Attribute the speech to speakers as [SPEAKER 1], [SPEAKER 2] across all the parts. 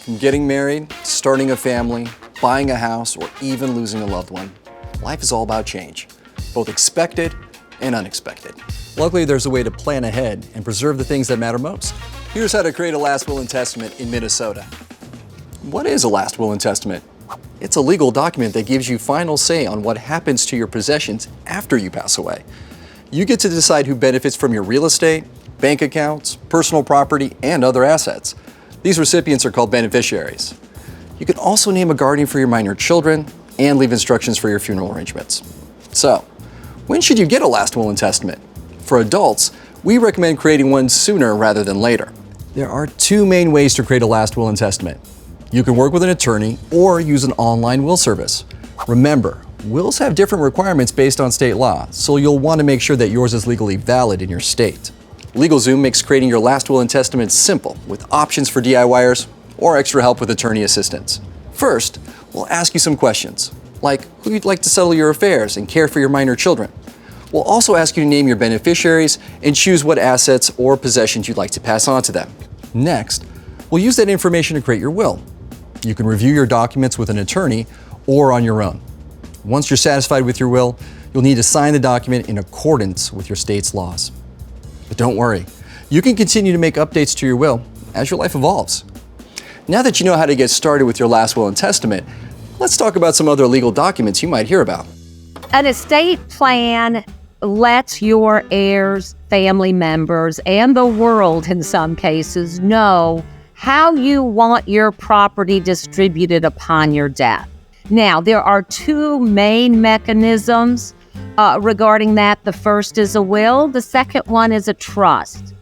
[SPEAKER 1] From getting married, starting a family, buying a house, or even losing a loved one, life is all about change, both expected and unexpected. Luckily, there's a way to plan ahead and preserve the things that matter most. Here's how to create a last will and testament in Minnesota. What is a last will and testament? It's a legal document that gives you final say on what happens to your possessions after you pass away. You get to decide who benefits from your real estate, bank accounts, personal property, and other assets. These recipients are called beneficiaries. You can also name a guardian for your minor children and leave instructions for your funeral arrangements. So, when should you get a last will and testament? For adults, we recommend creating one sooner rather than later. There are two main ways to create a last will and testament. You can work with an attorney or use an online will service. Remember, wills have different requirements based on state law, so you'll want to make sure that yours is legally valid in your state. LegalZoom makes creating your last will and testament simple with options for DIYers or extra help with attorney assistance. First, we'll ask you some questions, like who you'd like to settle your affairs and care for your minor children. We'll also ask you to name your beneficiaries and choose what assets or possessions you'd like to pass on to them. Next, we'll use that information to create your will. You can review your documents with an attorney or on your own. Once you're satisfied with your will, you'll need to sign the document in accordance with your state's laws. But don't worry, you can continue to make updates to your will as your life evolves. Now that you know how to get started with your last will and testament, let's talk about some other legal documents you might hear about.
[SPEAKER 2] An estate plan lets your heirs, family members, and the world in some cases know how you want your property distributed upon your death. Now, there are two main mechanisms regarding that. The first is a will. The second one is a trust.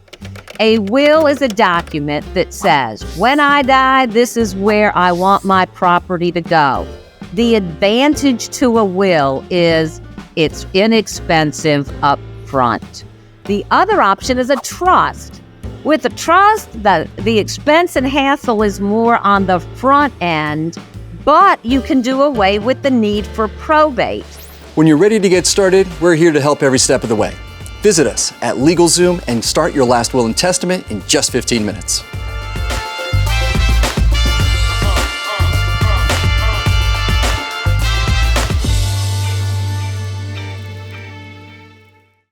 [SPEAKER 2] A will is a document that says, when I die, this is where I want my property to go. The advantage to a will is it's inexpensive up front. The other option is a trust. With a trust, the expense and hassle is more on the front end, but you can do away with the need for probate.
[SPEAKER 1] When you're ready to get started, we're here to help every step of the way. Visit us at LegalZoom and start your last will and testament in just 15 minutes.